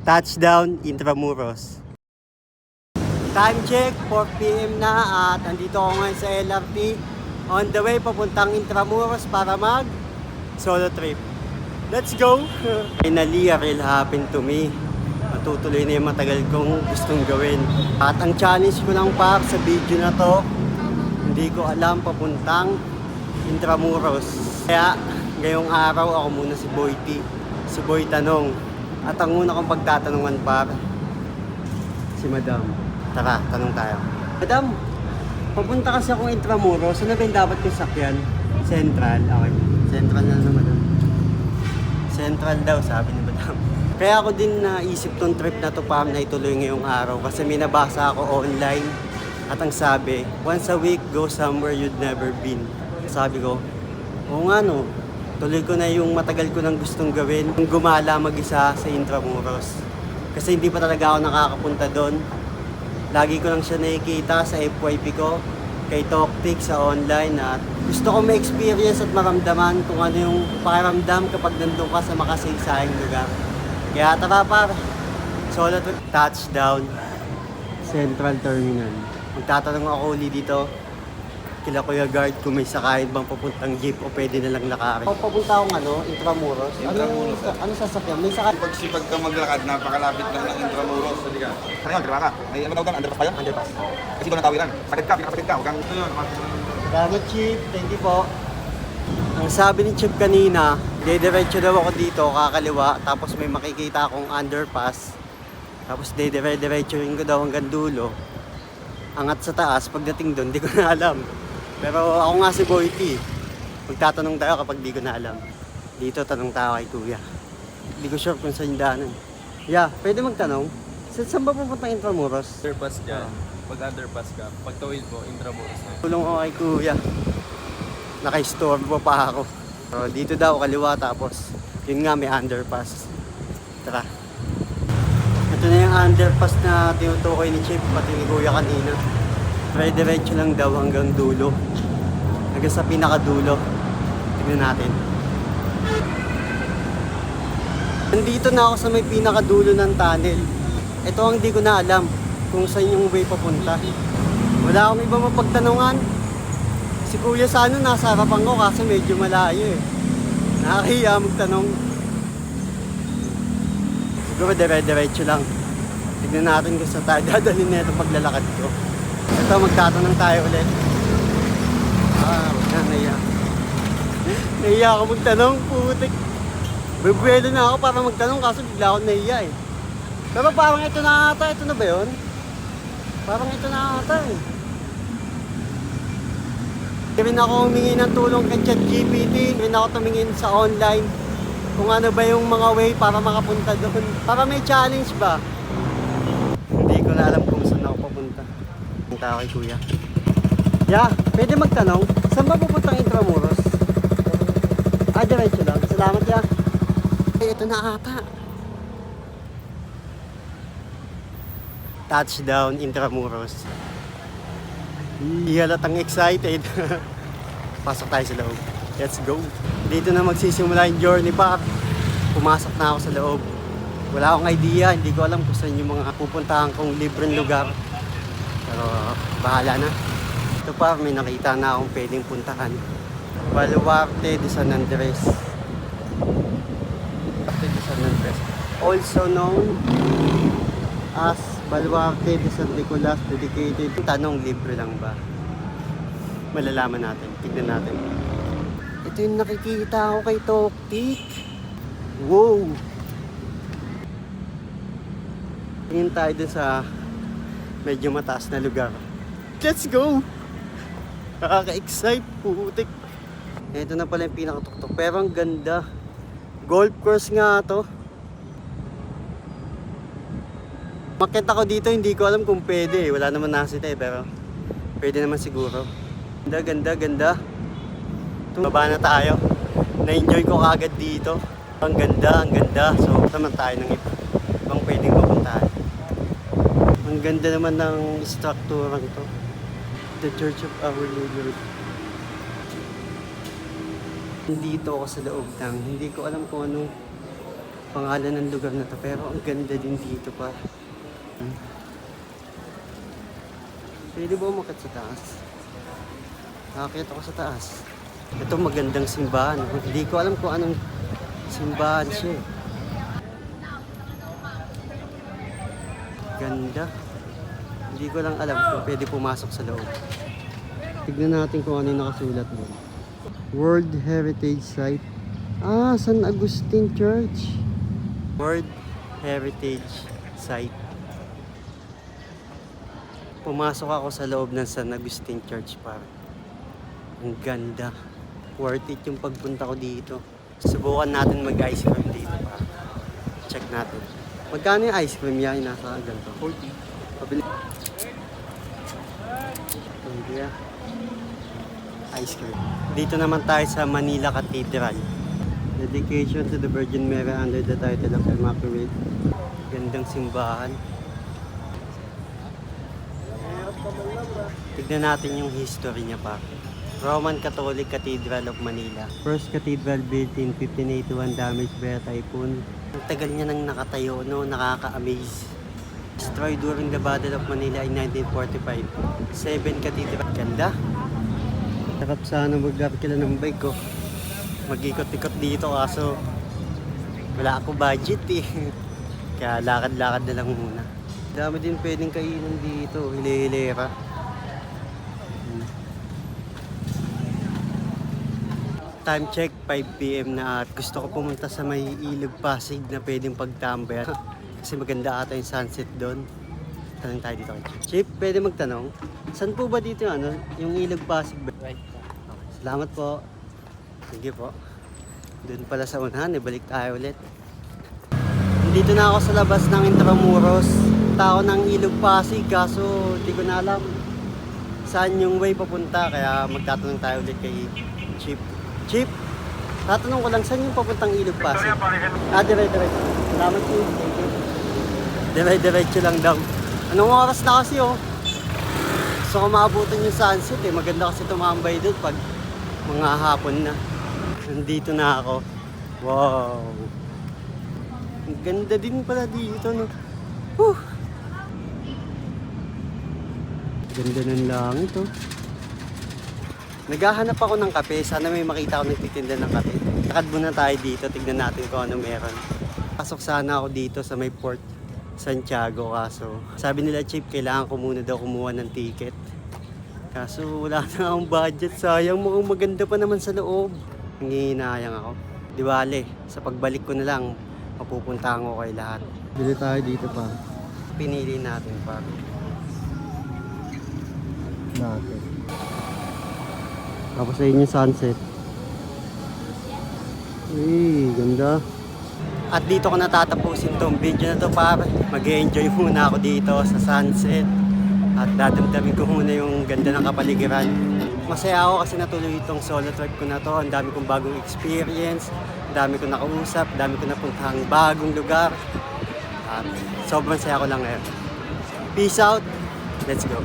Touchdown, Intramuros. Time check, 4 PM na at andito ako ngayon sa LRT. On the way, papuntang Intramuros para mag solo trip. Let's go! Finally, a real happened to me. Matutuloy na yung matagal kong gustong gawin. At ang challenge ko lang pa sa video na to, hindi ko alam papuntang Intramuros. Kaya ngayong araw ako muna si Boy T, si Boy Tanong. At ang una kong pagtatanungan par, si Madam. Tara, tanong tayo. Madam, papunta kasi akong Intramuros. Ano ba yung dapat kong sakyan? Central. Okay. Central na naman. Madam. Central daw, sabi ni Madam. Kaya ako din naisip tong trip na to pa na ituloy ngayong araw. Kasi may nabasa ako online. At ang sabi, once a week, go somewhere you'd never been. Sabi ko, oo nga no. Tuloy ko na yung matagal ko nang gustong gawin. Gumala mag-isa sa Intramuros. Kasi hindi pa talaga ako nakakapunta doon. Lagi ko lang siya nakikita sa FYP ko, kay Toktik sa online. At gusto ko ma-experience at maramdaman kung ano yung pakiramdam kapag nandun ka sa makasaysayang lugar. Kaya tara par, solo trip. Touchdown, Central Terminal. Magtatanong ako uli dito kila Kuya Guard kung may sakayin bang papuntang jeep o pwede na lang lakarin. Papunta akong Intramuros. Ano sasakyan? May sakayin. Pag sipag ka maglakad, napakalapit lang ng Intramuros. Hindi ka. Ano yun, ka? May ano daw underpass pa yan? Underpass. Kasi doon natawiran. Sakit ka, pinakasakit ka. Huwag kang ito yun. Salamat Chief, thank you po. Ang sabi ni Chief kanina, dediretso daw ako dito, kakaliwa, tapos may makikita akong underpass. Tapos dediretsoin ko daw hanggang dulo. Angat sa taas, pagdating doon, di ko na alam. Pero ako nga si Boy T. Magtatanong tayo kapag di ko na alam. Dito, tanong tayo kay Kuya. Hindi ko sure kung saan yung daanan. Yeah, pwede magtanong. Saan ba pupunta Intramuros? Underpass dyan. Pag underpass ka, pag tawid mo, Intramuros na. Tulong ako kay Kuya. Naka-storbo pa ako. So, dito daw, kaliwa, tapos yun nga, may underpass. Tara. Ito na yung underpass na tinutukoy ni Chip, pati ni Kuya kanina. Diretso lang daw hanggang dulo. Hanggang sa pinakadulo. Tignan natin. Nandito na ako sa may pinakadulo ng tunnel. Ito ang di ko na alam kung saan yung way papunta. Wala akong iba mapagtanungan. Si Kuya sa nasa harapan ko kasi medyo malayo eh. Nakakahiya magtanong. Siguro diretso lang. Tignan natin kung saan tayo dadalhin na ito paglalakad ko. Ito, magtatanong tayo ulit. Wag na, nahiya. Nahiya ako magtanong, putik. Bubuelo na ako para magtanong kaso bigla ako nahiya eh. Pero parang ito na ata, ito na ba yun? Parang ito na ata eh. Hindi rin ako humingi ng tulong kay ChatGPT. Hindi rin ako tumingin sa online kung ano ba yung mga way para makapunta doon. Para may challenge ba? Hindi ko na alam kung saan ako papunta. Punta ako kay Kuya. Yeah, pwede magtanong. Saan ba pupuntang Intramuros? Diretso lang. Salamat ya. Ito na ata. Touchdown Intramuros. Halatang excited. Pasok tayo sa loob. Let's go. Dito na magsisimula yung journey pa. Pumasok na ako sa loob. Wala akong idea. Hindi ko alam kung saan yung mga pupuntahan kong libreng lugar. Pero bahala na. Ito pa, may nakita na akong pwedeng puntahan. Baluarte de San Andres. Baluarte de San Andres. Also known as Baluarte de San Nicolas dedicated. Tanong, libre lang ba? Malalaman natin. Tignan natin. Ito yung nakikita ko kay Toktik. Wow! Tingin tayo dun sa medyo mataas na lugar. Let's go! Nakaka-excite, putik. Ito na pala yung pinakatuktok. Pero ang ganda. Golf course nga to. Makita ko dito, hindi ko alam kung pwede. Wala naman nasita eh, pero pwede naman siguro. Ganda. Baba na tayo. Na-enjoy ko kagad dito. Ang ganda. So, naman tayo ng iba. Ibang pwedeng mapuntahan. Ang ganda naman ng strukturang to. The Church of Our Lord. Nandito ako sa loob ng, hindi ko alam kung anong pangalan ng lugar na to, pero ang ganda din dito pa. Pwede ba umakit sa taas? Nakakita ako sa taas. Ito magandang simbahan. Hindi ko alam kung anong simbahan siya. Ganda. Hindi ko lang alam kung pwede pumasok sa loob. Tignan natin kung ano yung nakasulat doon. World Heritage Site. Ah, San Agustin Church. World Heritage Site. Pumasok ako sa loob ng San Agustin Church para. Ang ganda. Worth it yung pagpunta ko dito. Subukan natin mag-ice cream dito para. Check natin. Magkano yung ice cream yan? Nasa ganito. 40. Pabili. India. Ice cream. Dito naman tayo sa Manila Cathedral. Dedication to the Virgin Mary under the title of Immaculate. Gandang simbahan. Tignan natin yung history niya pa. Roman Catholic Cathedral of Manila. First cathedral built in 1581, damaged by a typhoon. Ang tagal niya nang nakatayo, no? Nakaka-amaze. Destroyed during the Battle of Manila in 1945. 7 cathedral. Ganda. Sarap sana mag-arkila ng bike ko. Mag-ikot-ikot dito kaso wala ako budget eh. Kaya lakad-lakad na lang muna. Dami din pwedeng kainan dito. Hile-hilera. Time check, 5 PM na at gusto ko pumunta sa may Ilog Pasig na pwedeng pagtambayan. Kasi maganda ata yung sunset doon. Tanong tayo dito kay Chip. Chip, pwede magtanong? Saan po ba dito yung, yung Ilog Pasig? Right po. Okay, salamat po. Sige po. Doon pala sa unahan, balik tayo ulit. Dito na ako sa labas ng Intramuros. Tao ng Ilog Pasig, kaso hindi ko na alam saan yung way papunta. Kaya magtatanong tayo ulit kay Chip. Chip, tatanong ko lang, saan yung papuntang Ilog Pasig? Dire-diretso. Salamat po. Thank you. Dire-diretso lang daw. Anong oras na kasi oh? Gusto ko maabutan yung sunset eh. Maganda kasi tumambay doon pag mga hapon na. Nandito na ako. Wow. Ang ganda din pala dito, no? Whew. Ganda ng langit, oh. Naghahanap ako ng kape. Sana may makita ako nagtitinda ng kape. Lakad muna tayo dito. Tignan natin kung ano meron. Pasok sana ako dito sa may Port Santiago. Kaso sabi nila, Chip, kailangan ko muna daw kumuha ng ticket. Kaso wala na akong budget. Sayang, mukhang maganda pa naman sa loob. Nangihinayang ako. Di bale, sa pagbalik ko na lang, mapupuntahan ko kay lahat. Bili tayo dito pa. Pinili natin pa. Natin. Tapos ayun yung sunset. Uy, ganda. At dito ko natatapusin tong video na to para mag-enjoy muna ako dito sa sunset. At dadamdamin ko muna yung ganda ng kapaligiran. Masaya ako kasi natuloy itong solo trip ko na to. Ang dami kong bagong experience. Ang dami kong nakausap. Ang dami kong napuntahang bagong lugar. At sobrang saya ko lang ngayon. Peace out. Let's go.